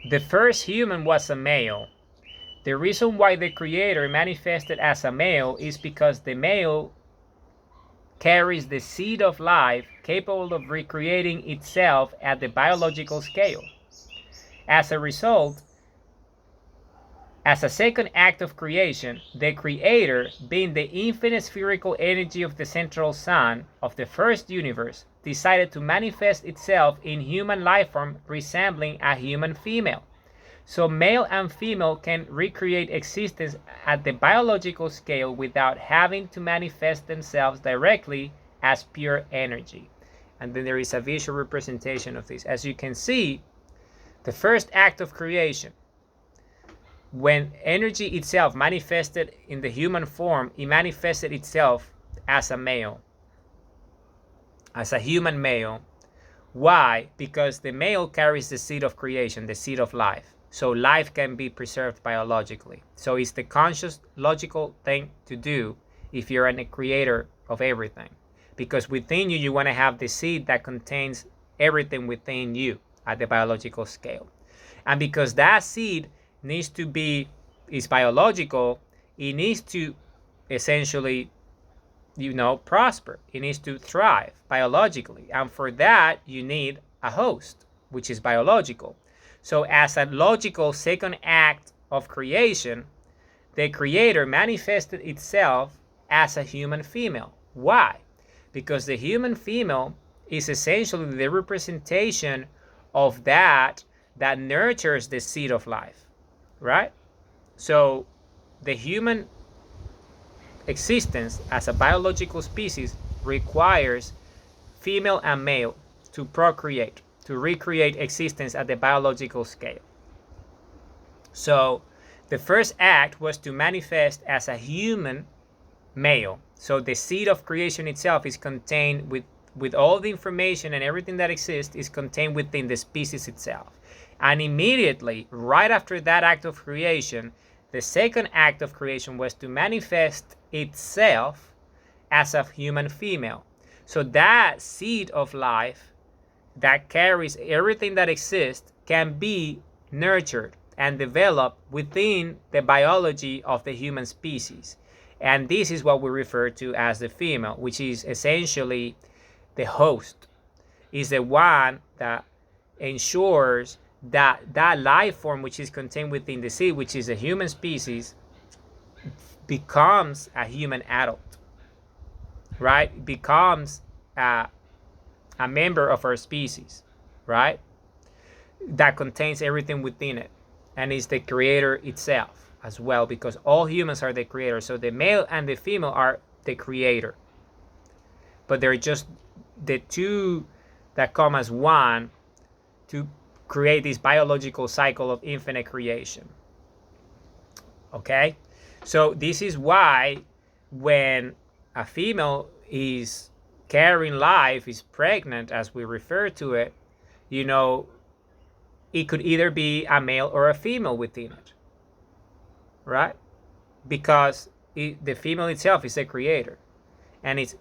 The first human was a male. The reason why the creator manifested as a male is because the male carries the seed of life capable of recreating itself at the biological scale. As a result, as a second act of creation, the creator, being the infinite spherical energy of the central sun of the first universe, decided to manifest itself in human life form resembling a human female. So male and female can recreate existence at the biological scale without having to manifest themselves directly as pure energy. And then there is a visual representation of this. As you can see, the first act of creation, when energy itself manifested in the human form, it manifested itself as a male, as a human male. Why? Because the male carries the seed of creation, the seed of life. So life can be preserved biologically. So it's the conscious, logical thing to do if you're a creator of everything. Because within you, you want to have the seed that contains everything within you at the biological scale. And because that seed needs to be, is biological, it needs to essentially, prosper. It needs to thrive biologically. And for that, you need a host, which is biological. So as a logical second act of creation, the creator manifested itself as a human female. Why? Because the human female is essentially the representation of that nurtures the seed of life, right? So the human existence as a biological species requires female and male to procreate, to recreate existence at the biological scale. So the first act was to manifest as a human male. So the seed of creation itself is contained with all the information, and everything that exists is contained within the species itself. And immediately, right after that act of creation, the second act of creation was to manifest itself as a human female. So that seed of life that carries everything that exists can be nurtured and developed within the biology of the human species. And this is what we refer to as the female, which is essentially the host, is the one that ensures that that life form which is contained within the seed, which is a human species, becomes a human adult, right? Becomes a member of our species, right? That contains everything within it, and is the creator itself as well, because all humans are the creator. So the male and the female are the creator, but they're just the two that come as one to create this biological cycle of infinite creation. Okay? So this is why when a female is carrying life, is pregnant, as we refer to it, it could either be a male or a female within it, right? Because the female itself is a creator, and its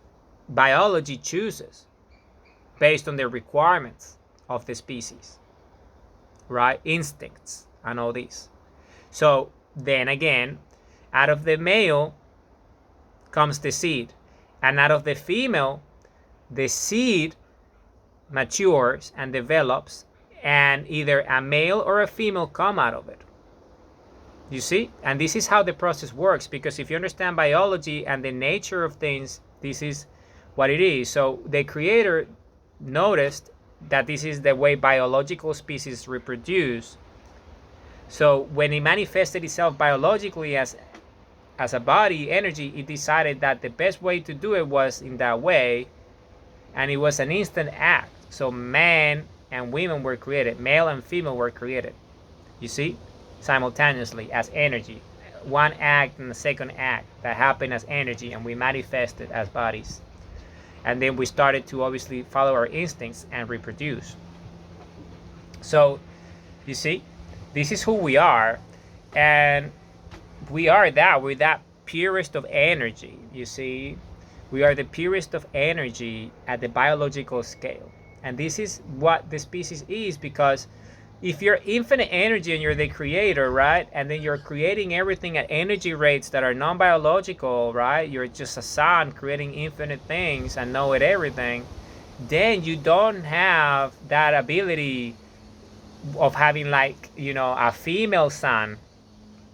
biology chooses based on the requirements of the species, right? Instincts and all this. So then again, out of the male comes the seed, and out of the female, the seed matures and develops, and either a male or a female come out of it. You see? And this is how the process works, because if you understand biology and the nature of things, this is what it is. So the creator noticed that this is the way biological species reproduce. So when it manifested itself biologically as a body energy, it decided that the best way to do it was in that way, and it was an instant act. So man and women were created, male and female were created, you see, simultaneously as energy. One act and the second act that happened as energy, and we manifested as bodies. And then we started to obviously follow our instincts and reproduce. So you see, this is who we are, and we're that purest of energy. You see, we are the purest of energy at the biological scale. And this is what the species is, because if you're infinite energy and you're the creator, right? And then you're creating everything at energy rates that are non-biological, right? You're just a sun creating infinite things and know it everything. Then you don't have that ability of having, like, a female sun,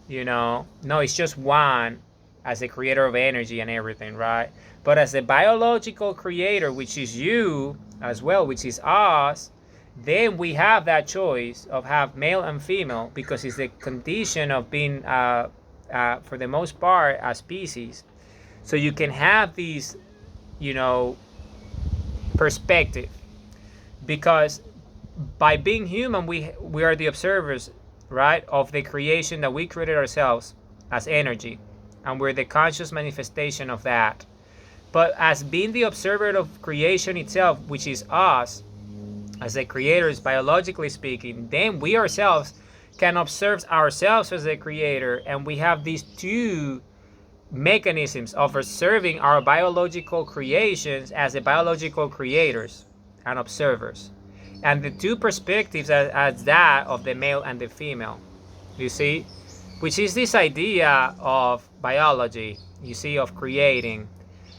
No, it's just one as a creator of energy and everything, right? But as a biological creator, which is you as well, which is us, then we have that choice of have male and female, because it's the condition of being, for the most part, a species. So you can have these, perspective, because by being human, we are the observers, right, of the creation that we created ourselves as energy, and we're the conscious manifestation of that. But as being the observer of creation itself, which is us as the creators, biologically speaking, then we ourselves can observe ourselves as a creator, and we have these two mechanisms of observing our biological creations as the biological creators and observers, and the two perspectives as that of the male and the female, you see, which is this idea of biology, you see, of creating.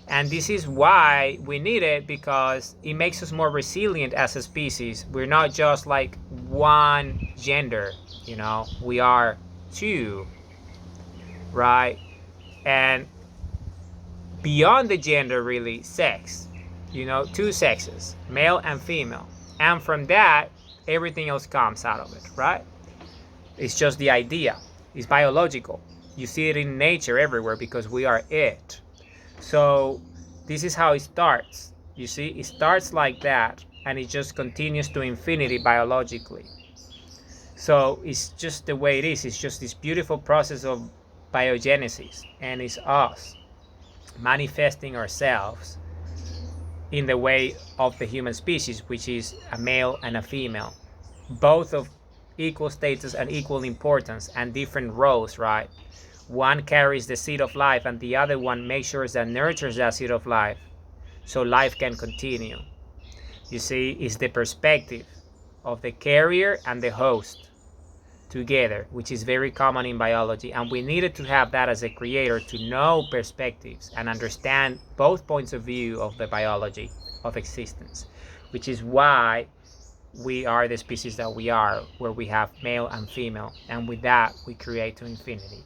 And this is why we need it, because it makes us more resilient as a species. We're not just like one gender, we are two, right? And beyond the gender, really, sex, two sexes, male and female. And from that, everything else comes out of it, right? It's just the idea. It's biological. You see it in nature everywhere, because we are it. So this is how it starts. You see, it starts like that, and it just continues to infinity biologically. So it's just the way it is. It's just this beautiful process of biogenesis, and it's us manifesting ourselves in the way of the human species, which is a male and a female, both of equal status and equal importance and different roles, right? One carries the seed of life, and the other one makes sure that nurtures that seed of life so life can continue. You see, it's the perspective of the carrier and the host together, which is very common in biology, and we needed to have that as a creator to know perspectives and understand both points of view of the biology of existence, which is why we are the species that we are, where we have male and female, and with that we create to infinity.